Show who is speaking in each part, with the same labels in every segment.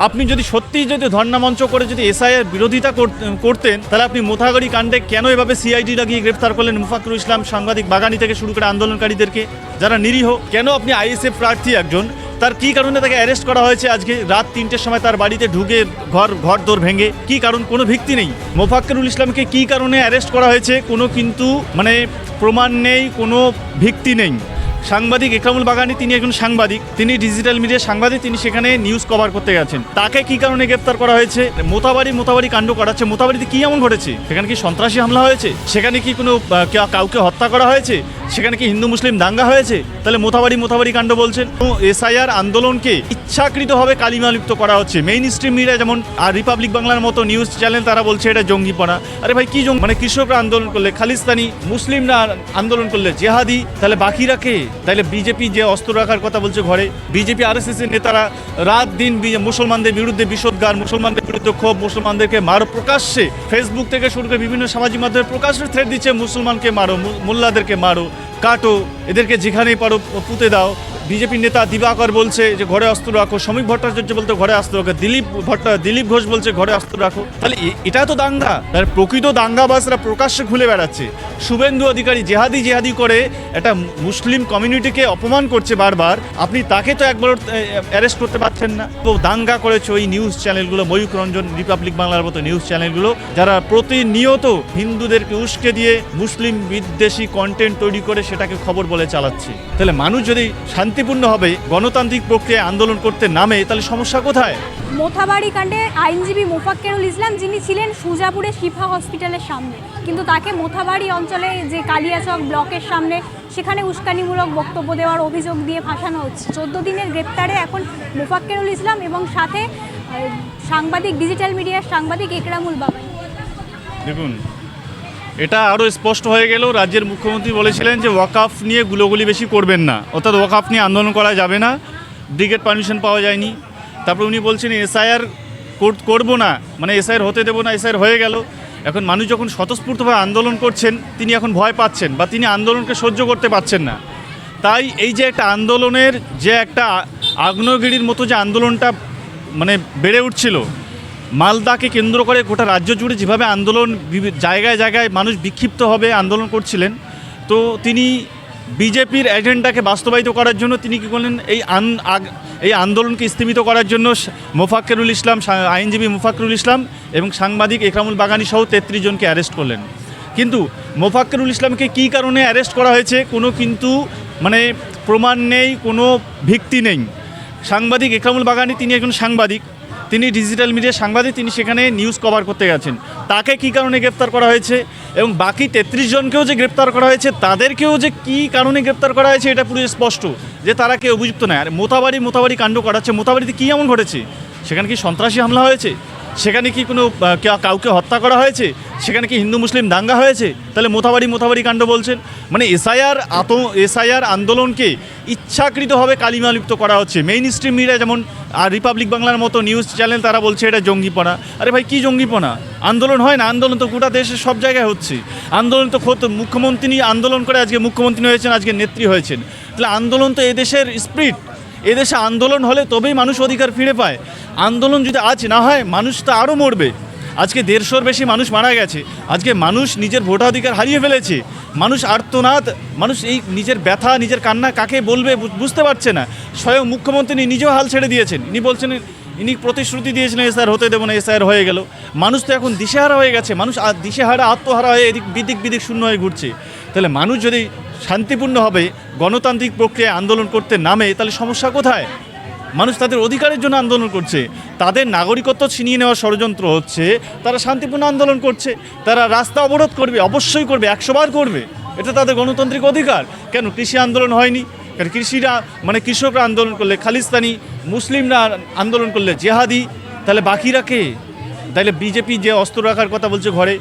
Speaker 1: আপনি যদি সত্যিই যদি ধর্ণা মঞ্চ করে যদি এসআইয়ের বিরোধিতা করতেন তাহলে আপনি মোথাগাড়ি কাণ্ডে কেন এভাবে সিআইডি লাগিয়ে গ্রেফতার করলেন মুফাক্কিরুল ইসলাম সাংবাদিক বাগানি থেকে শুরু করে আন্দোলনকারীদেরকে যারা নিরীহ? কেন আপনি আইএসএফ প্রার্থী একজন, তার কি কারণে তাকে অ্যারেস্ট করা হয়েছে আজকে রাত ৩টের সময় তার বাড়িতে ঢুকে ঘর দোর ভেঙে? কি কারণ? কোনো ভিত্তি নেই। মুফাক্কিরুল ইসলামকে কি কারণে অ্যারেস্ট করা হয়েছে কোনো কিন্তু প্রমাণ নেই, কোনো ভিত্তি নেই। সাংবাদিক একরামুল বাগানি, তিনি একজন সাংবাদিক, তিনি ডিজিটাল মিডিয়ার সাংবাদিক, তিনি সেখানে নিউজ কভার করতে গেছেন। তাকে কি কারণে গ্রেফতার করা হয়েছে? মোতাবাড়ি কাণ্ড করাচ্ছে। মোতাবাড়িতে কি এমন ঘটেছে? সেখানে কি সন্ত্রাসী হামলা হয়েছে? সেখানে কি কোনো কাউকে হত্যা করা হয়েছে? সেখানে কি হিন্দু মুসলিম দাঙ্গা হয়েছে? তাহলে মোতাবাড়ি কাণ্ড বলছেন। এসআইআর আন্দোলনকে ইচ্ছাকৃতভাবে কালিমালিপ্ত করা হচ্ছে। মেইন স্ট্রিম মিডিয়া যেমন আর রিপাবলিক বাংলার মতো নিউজ চ্যানেল, তারা বলছে এটা জঙ্গিপনা। আরে ভাই কি কৃষকরা আন্দোলন করলে খালিস্তানি, মুসলিমরা আন্দোলন করলে জেহাদি, তাহলে বাকিরা কে? তাহলে বিজেপি যে অস্ত্র রাখার কথা বলছে ঘরে, বিজেপি আরএসএস এর নেতারা রাত দিন মুসলমানদের বিরুদ্ধে বিষোদ্গার, মুসলমানদের বিরুদ্ধে ক্ষোভ, মুসলমানদেরকে মারো প্রকাশ্যে, ফেসবুক থেকে শুরু করে বিভিন্ন সামাজিক মাধ্যমে প্রকাশ্যে থ্রেট দিচ্ছে, মুসলমানকে মারো, মোল্লাদেরকে মারো, কাটো, এদেরকে যেখানেই পারো পুঁতে দাও। বিজেপির নেতা দিবাকর বলছে যে ঘরে অস্ত্র রাখো, শ্রমিক ভট্টাচার্য বলতে ঘরে অস্ত্র রাখো, দিলীপ ঘোষ বলছে ঘরে অস্ত্র রাখো। তাহলে এটা তো দাঙ্গা। তার প্রকৃত দাঙ্গাবাজরা প্রকাশ্যে ঘুরে বেড়াচ্ছে। শুভেন্দু অধিকারী জেহাদি করে একটা মুসলিম কমিউনিটিকে অপমান করছে বারবার। আপনি তাকে তো একবার অ্যারেস্ট করতে পারছেন না। তো দাঙ্গা করেছে ওই নিউজ চ্যানেলগুলো, ময়ূখ রঞ্জন, রিপাবলিক বাংলার মতো নিউজ চ্যানেলগুলো, যারা প্রতিনিয়ত হিন্দুদেরকে উস্কে দিয়ে মুসলিম বিদ্বেষী কন্টেন্ট তৈরি করে সেটাকে খবর বলে চালাচ্ছে। তাহলে মানুষ যদি শান্তিপূর্ণভাবে গণতান্ত্রিক প্রক্রিয়ায় আন্দোলন করতে নামে, তাহলে সমস্যা কোথায়?
Speaker 2: মোথাবাড়ি কাণ্ডে আইনজীবী মুফাক্কিরুল ইসলাম, যিনি ছিলেন সুজাপুরে শিফা হসপিটালের সামনে, কিন্তু তাকে মোথাবাড়ি অঞ্চলে যে কালিয়াচক ব্লকের সামনে সেখানে উস্কানিমূলক বক্তব্য দেওয়ার অভিযোগ দিয়ে ফাঁসানো হচ্ছে। 14 দিনের গ্রেপ্তারে এখন মুফাক্কিরুল ইসলাম এবং সাথে সাংবাদিক, ডিজিটাল মিডিয়ার সাংবাদিক একরামুল বাগানি।
Speaker 1: দেখুন, এটা আরও স্পষ্ট হয়ে গেল। রাজ্যের মুখ্যমন্ত্রী বলেছিলেন যে ওয়াকআফ নিয়ে গুলোগুলি বেশি করবেন না, অর্থাৎ ওয়াকআফ নিয়ে আন্দোলন করা যাবে না, ব্রিগেড পারমিশন পাওয়া যায়নি। তারপর উনি বলছেন এসআইআর করবো না, এসআইআর হতে দেবো না, এসআইআর হয়ে গেল। এখন মানুষ যখন স্বতঃস্ফূর্তভাবে আন্দোলন করছেন, তিনি এখন ভয় পাচ্ছেন বা তিনি আন্দোলনকে সহ্য করতে পারছেন না। তাই এই যে একটা আন্দোলনের যে একটা আগ্নেয়গিরির মতো যে আন্দোলনটা বেড়ে উঠছিল, মালদাকে কেন্দ্র করে গোটা রাজ্য জুড়ে যেভাবে আন্দোলন, জায়গায় জায়গায় মানুষ বিক্ষিপ্ত হবে আন্দোলন করছিলেন, তো তিনি বিজেপির এজেন্ডাকে বাস্তবায়িত করার জন্য তিনি কী করলেন, এই আন্দোলনকে স্থগিত করার জন্য মুফাক্কিরুল ইসলাম, আইনজীবী মুফাক্কিরুল ইসলাম এবং সাংবাদিক একরামুল বাগানি সহ 33 জনকে অ্যারেস্ট করলেন। কিন্তু মুফাক্কিরুল ইসলামকে কী কারণে অ্যারেস্ট করা হয়েছে কোনো কিন্তু প্রমাণ নেই, কোনো ভিত্তি নেই। সাংবাদিক একরামুল বাগানি, তিনি একজন সাংবাদিক, তিনি ডিজিটাল মিডিয়ার সাংবাদিক, তিনি সেখানে নিউজ কভার করতে গেছেন। তাকে কি কারণে গ্রেপ্তার করা হয়েছে এবং বাকি 33 জনকেও যে গ্রেপ্তার করা হয়েছে, তাদেরকেও যে কি কারণে গ্রেপ্তার করা হয়েছে এটা পুরো স্পষ্ট যে তারা কেউ অভিযুক্ত নয়। আর মোতাবাড়ি কাণ্ড করাচ্ছে। মোতাবাড়িতে কি এমন ঘটেছে? সেখানে কি সন্ত্রাসী হামলা হয়েছে? সেখানে কি কোনো কাউকে হত্যা করা হয়েছে? সেখানে কি হিন্দু মুসলিম দাঙ্গা হয়েছে? তাহলে মোতাবাড়ি কাণ্ড বলছেন। এসআইআর আন্দোলনকে ইচ্ছাকৃতভাবে কালিমালিপ্ত করা হচ্ছে। মেইন স্ট্রিম মিডিয়া যেমন আর রিপাবলিক বাংলার মতো নিউজ চ্যানেল, তারা বলছে এটা জঙ্গিপনা। আরে ভাই কি জঙ্গিপনা? আন্দোলন হয় না? আন্দোলন তো গোটা দেশের সব জায়গায় হচ্ছে। আন্দোলন তো খোদ মুখ্যমন্ত্রী আন্দোলন করে আজকে মুখ্যমন্ত্রী হয়েছেন, আজকে নেত্রী হয়েছেন। তাহলে আন্দোলন তো এদেশের স্পিরিট। এদেশে আন্দোলন হলে তবেই মানুষ অধিকার ফিরে পায়। আন্দোলন যদি আজ না হয়, মানুষ তো আরও মরবে। আজকে 150-র বেশি মানুষ মারা গেছে। আজকে মানুষ নিজের ভোটাধিকার হারিয়ে ফেলেছে। মানুষ আর্তনাদ, মানুষ এই নিজের ব্যথা, নিজের কান্না কাকে বলবে বুঝতে পারছে না। স্বয়ং মুখ্যমন্ত্রী নিজেও হাল ছেড়ে দিয়েছেন। ইনি বলছেন, ইনি প্রতিশ্রুতি দিয়েছিলেন এসআইআর হতে দেবো না, এসআইআর হয়ে গেল। মানুষ তো এখন দিশেহারা হয়ে গেছে। মানুষ দিশেহারা, আত্মহারা হয়ে এদিক বিদিক শূন্য হয়ে ঘুরছে। তাহলে মানুষ যদি শান্তিপূর্ণভাবে গণতান্ত্রিক প্রক্রিয়ায় আন্দোলন করতে নামে, তাহলে সমস্যা কোথায়? মানুষ তাদের অধিকারের জন্য আন্দোলন করছে, তাদের নাগরিকত্ব ছিনিয়ে নেওয়ার ষড়যন্ত্র হচ্ছে, তারা শান্তিপূর্ণ আন্দোলন করছে, তারা রাস্তা অবরোধ করবে, অবশ্যই করবে, 100 বার করবে, এটা তাদের গণতান্ত্রিক অধিকার। কেন কৃষি আন্দোলন হয়নি? কারণ কৃষকরা আন্দোলন করলে খালিস্তানি, মুসলিমরা আন্দোলন করলে জেহাদি, তাহলে বাকিরা কে? তাহলে বিজেপি যে অস্ত্র রাখার কথা বলছে ঘরে,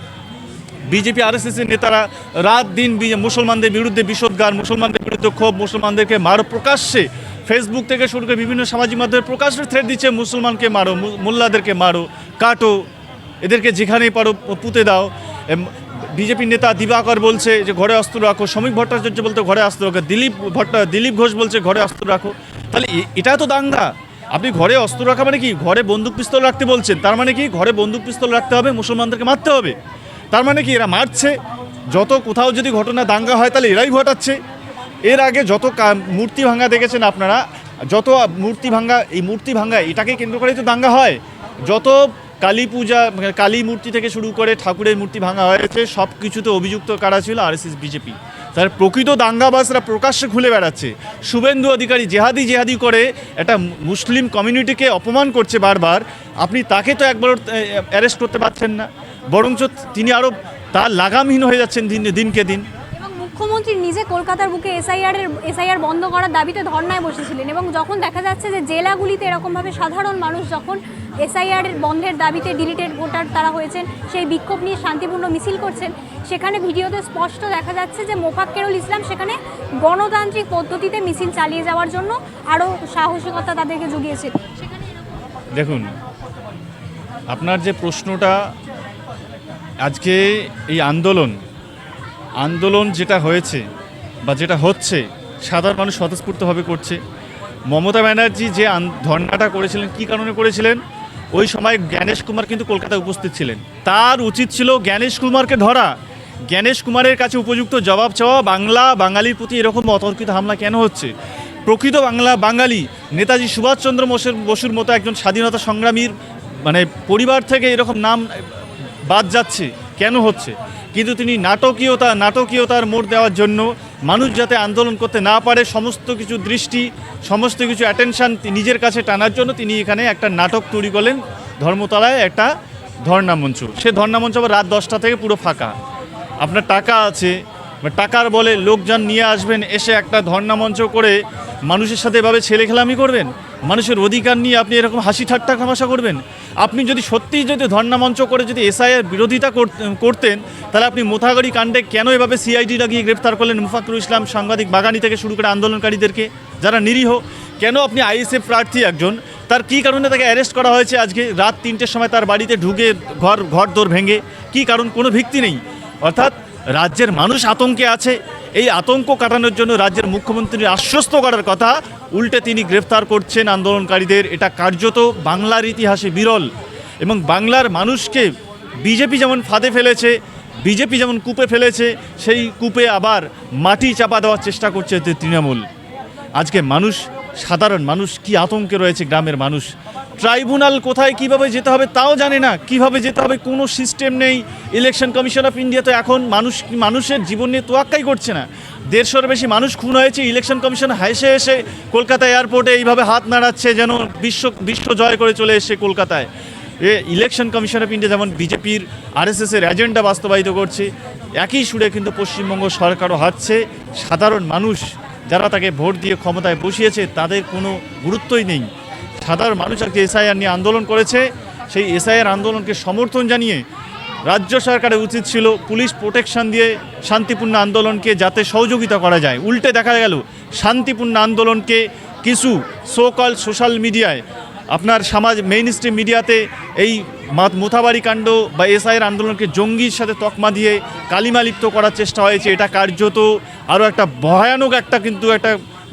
Speaker 1: বিজেপি আরএসএস এর নেতারা রাত দিন মুসলমানদের বিরুদ্ধে বিষোদ্গার, মুসলমানদের বিরুদ্ধে ক্ষোভ, মুসলমানদেরকে মারো প্রকাশ্যে, ফেসবুক থেকে শুরু করে বিভিন্ন সামাজিক মাধ্যমে প্রকাশ্যে থ্রেট দিচ্ছে, মুসলমানকে মারো, মোল্লাদেরকে মারো, কাটো, এদেরকে যেখানেই পারো পুঁতে দাও। বিজেপির নেতা দিবাকর বলছে যে ঘরে অস্ত্র রাখো, শ্রমিক ভট্টাচার্য বলতে ঘরে অস্ত্র রাখো, দিলীপ ঘোষ বলছে ঘরে অস্ত্র রাখো। তাহলে এটা তো দাঙ্গা। আপনি ঘরে অস্ত্র রাখা মানে কি? ঘরে বন্দুক পিস্তল রাখতে বলছেন, তার মানে কি ঘরে বন্দুক পিস্তল রাখতে হবে, মুসলমানদেরকে মারতে হবে? তার মানে কি এরা মারছে? যত কোথাও যদি ঘটনা দাঙ্গা হয় তাহলে এরাই ঘটাচ্ছে। এর আগে যত মূর্তি ভাঙা দেখেছেন আপনারা, যত মূর্তি ভাঙা, এই মূর্তি ভাঙা এটাকে কেন্দ্র করেই তো দাঙ্গা হয়। যত কালী পূজা, কালী মূর্তি থেকে শুরু করে ঠাকুরের মূর্তি ভাঙা হয়েছে, সব কিছুতে অভিযুক্ত কারা ছিল? RSS, BJP. তার প্রকৃত দাঙ্গাবাজরা প্রকাশ্যে ঘুরে বেড়াচ্ছে। শুভেন্দু অধিকারী জেহাদি করে একটা মুসলিম কমিউনিটিকে অপমান করছে বারবার। আপনি তাকে তো একবার অ্যারেস্ট করতে পারছেন না, বরঞ্চ তিনি আরও তার লাগামহীন হয়ে যাচ্ছেন দিনকে দিন।
Speaker 2: এবং মুখ্যমন্ত্রী নিজে কলকাতার বুকে এসআইআর বন্ধ করার দাবিতে ধর্নায় বসেছিলেন, এবং যখন দেখা যাচ্ছে যে জেলাগুলিতে এরকমভাবে সাধারণ মানুষ যখন এসআইআর বন্ধের দাবিতে ডিলিটেড ভোটার তারা হয়েছেন, সেই বিক্ষোভ নিয়ে শান্তিপূর্ণ মিছিল করছেন, সেখানে ভিডিওতে স্পষ্ট দেখা যাচ্ছে যে মোফাক্কেরুল ইসলাম সেখানে গণতান্ত্রিক পদ্ধতিতে মিছিল চালিয়ে যাওয়ার জন্য আরও সাহসিকতা তাদেরকে জুগিয়েছে।
Speaker 1: দেখুন, আপনার যে প্রশ্নটা, আজকে এই আন্দোলন যেটা হয়েছে বা যেটা হচ্ছে, সাধারণ মানুষ স্বতঃস্ফূর্তভাবে করছে। মমতা ব্যানার্জি যে ধর্নাটা করেছিলেন, কী কারণে করেছিলেন? ওই সময় জ্ঞানেশ কুমার কিন্তু কলকাতায় উপস্থিত ছিলেন। তার উচিত ছিল জ্ঞানেশ কুমারকে ধরা, জ্ঞানেশ কুমারের কাছে উপযুক্ত জবাব চাওয়া। বাঙালির প্রতি এরকম অতর্কিত হামলা কেন হচ্ছে? প্রকৃত বাঙালি নেতাজি সুভাষচন্দ্র বসুর মতো একজন স্বাধীনতা সংগ্রামীর মানে পরিবার থেকে এরকম নাম বাদ যাচ্ছে কেন হচ্ছে? কিন্তু তিনি নাটকীয়তার মোড় দেওয়ার জন্য, মানুষ যাতে আন্দোলন করতে না পারে, সমস্ত কিছু দৃষ্টি, সমস্ত কিছু অ্যাটেনশন নিজের কাছে টানার জন্য তিনি এখানে একটা নাটক তৈরি করলেন। ধর্মতলায় একটা ধর্ণা মঞ্চ, সে ধর্ণা মঞ্চ আবার রাত 10টা থেকে পুরো ফাঁকা। আপনার টাকা আছে, টাকার বলে লোকজন নিয়ে আসবেন, এসে একটা ধর্ণা মঞ্চ করে মানুষের সাথে এভাবে ছেলেখেলামি করবেন? মানুষের অধিকার নিয়ে আপনি এরকম হাসি ঠাট্টা তামাশা করবেন? আপনি যদি সত্যিই যদি ধর্ণা মঞ্চ করে যদি এসআইআর বিরোধিতা করতেন, তাহলে আপনি মোথাগাড়ি কাণ্ডে কেন এভাবে সিআইডি লাগিয়ে গ্রেফতার করলেন মোফাক্কেরুল ইসলাম, সাংবাদিক বাগানি থেকে শুরু করে আন্দোলনকারীদেরকে যারা নিরীহ? কেন আপনি আইএসএফ প্রার্থী একজন, তার কী কারণে তাকে অ্যারেস্ট করা হয়েছে আজকে রাত 3টের সময় তার বাড়িতে ঢুকে ঘর দোর ভেঙে? কী কারণ? কোনো ভিত্তি নেই। অর্থাৎ রাজ্যের মানুষ আতঙ্কে আছে। এই আতঙ্ক কাটানোর জন্য রাজ্যের মুখ্যমন্ত্রীর আশ্বস্ত করার কথা, উল্টে তিনি গ্রেফতার করছেন আন্দোলনকারীদের। এটা কার্যত বাংলার ইতিহাসে বিরল। এবং বাংলার মানুষকে বিজেপি যেমন ফাঁদে ফেলেছে, বিজেপি যেমন কূপে ফেলেছে, সেই কূপে আবার মাটি চাপা দেওয়ার চেষ্টা করছে তৃণমূল। আজকে সাধারণ মানুষ কি আতঙ্কে রয়েছে, গ্রামের মানুষ। ট্রাইব্যুনাল কোথায় কিভাবে যেতে হবে তাও জানে না, কিভাবে যেতে হবে কোনো সিস্টেম নেই। ইলেকশন কমিশন অফ ইন্ডিয়া তো এখন মানুষের জীবন নিয়ে তোয়াক্কাই করছে না। 150-র বেশি মানুষ খুন হয়েছে, ইলেকশন কমিশন হেসে এসে কলকাতা এয়ারপোর্টে এইভাবে হাত নাড়াচ্ছে যেন বিশ্ব জয় করে চলে এসছে কলকাতায়। ইলেকশন কমিশন অফ ইন্ডিয়া যেমন বিজেপির আরএসএসের এজেন্ডা বাস্তবায়িত করছে, একই সুরে কিন্তু পশ্চিমবঙ্গ সরকারও হাঁটছে। সাধারণ মানুষ যারা তাকে ভোট দিয়ে ক্ষমতায় বসিয়েছে তাদের কোনো গুরুত্বই নেই। সাধারণ মানুষ আজকে এসআইআর নিয়ে আন্দোলন করেছে। সেই এসআইআর আন্দোলনকে সমর্থন জানিয়ে রাজ্য সরকারের উচিত ছিল পুলিশ প্রোটেকশন দিয়ে শান্তিপূর্ণ আন্দোলনকে যাতে সহযোগিতা করা যায়। উল্টে দেখা গেল শান্তিপূর্ণ আন্দোলনকে কিছু সোকল সোশ্যাল মিডিয়ায়, আপনার মেইন স্ট্রিম মিডিয়াতে এই মোথাবাড়ি কাণ্ড বা এসআইআর আন্দোলনকে জঙ্গির সাথে তকমা দিয়ে কালিমালিপ্ত করার চেষ্টা হয়েছে। এটা কার্যত আরও একটা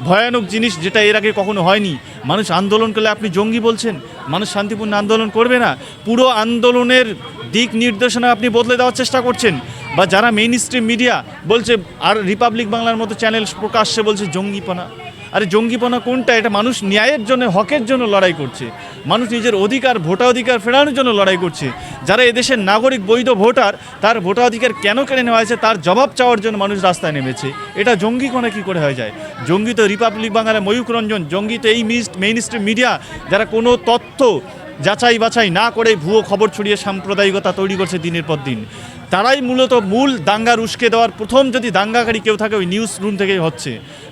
Speaker 1: ভয়ানক জিনিস, যেটা এর আগে কখনো হয়নি। মানুষ আন্দোলন করলে আপনি জঙ্গি বলছেন? মানুষ শান্তিপূর্ণ আন্দোলন করবে না? পুরো আন্দোলনের দিক নির্দেশনা আপনি বদলে দেওয়ার চেষ্টা করছেন। বা যারা মেইন স্ট্রিম মিডিয়া বলছে, আর রিপাবলিক বাংলার মতো চ্যানেল প্রকাশ্যে বলছে জঙ্গিপনা। আরে জঙ্গিপনা কোনটা? এটা মানুষ ন্যায়ের জন্য, হকের জন্য লড়াই করছে। মানুষ নিজের ভোটাধিকার ফেরানোর জন্য লড়াই করছে। যারা এদেশের নাগরিক বৈধ ভোটার, তার ভোটাধিকার কেন কেড়ে নেওয়া হয়েছে তার জবাব চাওয়ার জন্য মানুষ রাস্তায় নেমেছে। এটা জঙ্গিপনা কী করে হয়ে যায়? জঙ্গি তো রিপাবলিক বাংলার ময়ূখ রঞ্জন, জঙ্গি তো এই মেইন স্ট্রিম মিডিয়া যারা কোনো তথ্য যাচাই বাছাই না করে ভুয়ো খবর ছড়িয়ে সাম্প্রদায়িকতা তৈরি করছে দিনের পর দিন। তারাই মূলত মূল দাঙ্গা উস্কে দেওয়ার প্রথম যদি দাঙ্গাকারী কেউ থাকে ওই নিউজ রুম থেকেই হচ্ছে,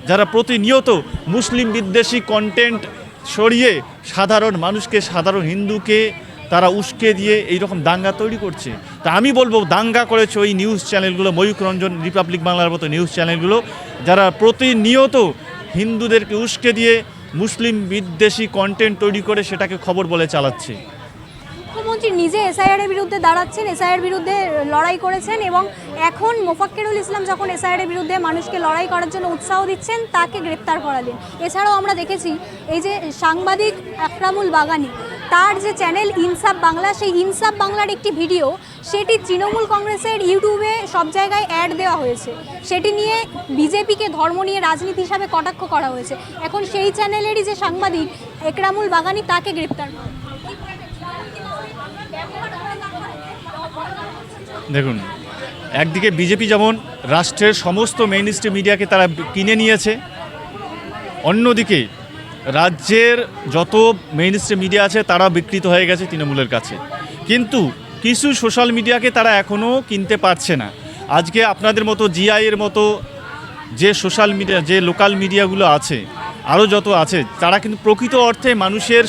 Speaker 1: যারা প্রতিনিয়ত মুসলিম বিদ্বেষী কন্টেন্ট ছড়িয়ে সাধারণ মানুষকে, সাধারণ হিন্দুকে তারা উস্কে দিয়ে এইরকম দাঙ্গা তৈরি করছে। তা আমি বলবো দাঙ্গা করেছে ওই নিউজ চ্যানেলগুলো, ময়ূখ রঞ্জন, রিপাবলিক বাংলার মতো নিউজ চ্যানেলগুলো, যারা প্রতিনিয়ত হিন্দুদেরকে উস্কে দিয়ে মুসলিম বিদ্বেষী কন্টেন্ট তৈরি করে সেটাকে খবর বলে চালাচ্ছে।
Speaker 2: মুখ্যমন্ত্রী নিজে এসআইআর এর বিরুদ্ধে দাঁড়াচ্ছেন, এসআইআর বিরুদ্ধে লড়াই করেছেন এবং এখন মোফাক্কেরুল ইসলাম যখন এসআইআর এর বিরুদ্ধে মানুষকে লড়াই করার জন্য উৎসাহ দিচ্ছেন তাকে গ্রেপ্তার করালেন। এছাড়াও আমরা দেখেছি এই যে সাংবাদিক আকরামুল বাগানি, তার যে চ্যানেল ইনসাফ বাংলা, সেই ইনসাফ বাংলার একটি ভিডিও সেটি তৃণমূল কংগ্রেসের ইউটিউবে সব জায়গায় অ্যাড দেওয়া হয়েছে, সেটি নিয়ে বিজেপিকে ধর্ম নিয়ে রাজনীতি হিসাবে কটাক্ষ করা হয়েছে। এখন সেই চ্যানেলেরই যে সাংবাদিক একরামুল বাগানি তাকে গ্রেপ্তার করা।
Speaker 1: দেখুন, একদিকে বিজেপি যেমন রাষ্ট্রের সমস্ত মেইনস্ট্রিম মিডিয়াকে তারা কিনে নিয়েছে, অন্যদিকে রাজ্যের যত মেইনস্ট্রিম মিডিয়া আছে তারা বিকৃত হয়ে গেছে তৃণমূলের কাছে। কিন্তু কিছু সোশ্যাল মিডিয়াকে তারা এখনও কিনতে পারছে না। আজকে আপনাদের মতো জিআইয়ের মতো যে সোশ্যাল মিডিয়া, যে লোকাল মিডিয়াগুলো আছে, আরও যত আছে, তারা কিন্তু প্রকৃত অর্থে মানুষের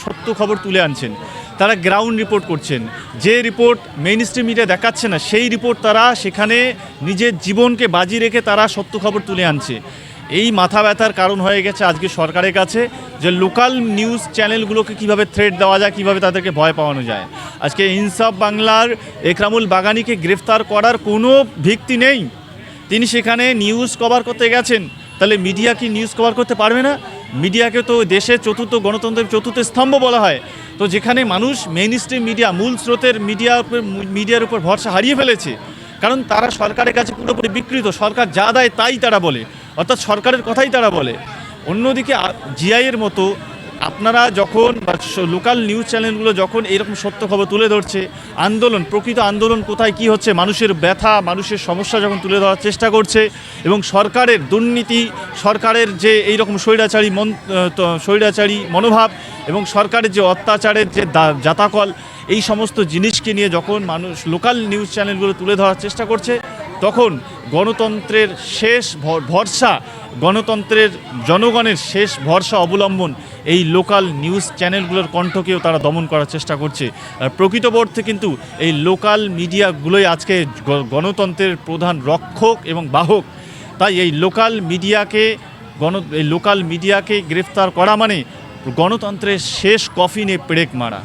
Speaker 1: সত্য খবর তুলে আনছেন। তারা গ্রাউন্ড রিপোর্ট করছেন। যে রিপোর্ট মেইনস্ট্রিম মিডিয়া দেখাচ্ছে না, সেই রিপোর্ট তারা সেখানে নিজের জীবনকে বাজি রেখে তারা সত্য খবর তুলে আনছে। এই মাথা ব্যথার কারণ হয়ে গেছে আজকে সরকারের কাছে যে লোকাল নিউজ চ্যানেলগুলোকে কিভাবে থ্রেট দেওয়া যায়, কিভাবে তাদেরকে ভয় পাওয়ানো যায়। আজকে ইনসাফ বাংলার একরামুল বাগানিকে গ্রেফতার করার কোনো ভিত্তি নেই। তিনি সেখানে নিউজ কভার করতে গেছেন, তাহলে মিডিয়া কি নিউজ কভার করতে পারবে না? মিডিয়াকে তো দেশের গণতন্ত্রের চতুর্থ স্তম্ভ বলা হয়। তো যেখানে মানুষ মেইনস্ট্রিম মিডিয়া, মূল স্রোতের মিডিয়ার উপর ভরসা হারিয়ে ফেলেছে, কারণ তারা সরকারের কাছে পুরোপুরি বিকৃত। সরকার যা দেয় তাই তারা বলে, অর্থাৎ সরকারের কথাই তারা বলে। অন্যদিকে জিআইয়ের মতো আপনারা যখন বা লোকাল নিউজ চ্যানেলগুলো যখন এইরকম সত্য খবর তুলে ধরছে, আন্দোলন, প্রকৃত আন্দোলন কোথায় কী হচ্ছে, মানুষের ব্যথা, মানুষের সমস্যা যখন তুলে ধরার চেষ্টা করছে, এবং সরকারের দুর্নীতি, সরকারের যে এইরকম স্বৈরাচারী মনোভাব এবং সরকারের যে অত্যাচারের যে জাতাকল, এই সমস্ত জিনিসকে নিয়ে যখন মানুষ লোকাল নিউজ চ্যানেলগুলো তুলে ধরার চেষ্টা করছে, তখন গণতন্ত্রের শেষ ভরসা, গণতন্ত্রের জনগণের শেষ ভরসা অবলম্বন এই লোকাল নিউজ চ্যানেলগুলোর কণ্ঠকেও তারা দমন করার চেষ্টা করছে। আর প্রকৃতপক্ষে কিন্তু এই লোকাল মিডিয়াগুলোই আজকে গণতন্ত্রের প্রধান রক্ষক এবং বাহক। তাই এই লোকাল মিডিয়াকে গ্রেফতার করা মানে গণতন্ত্রের শেষ কফিনে পেরেক মারা।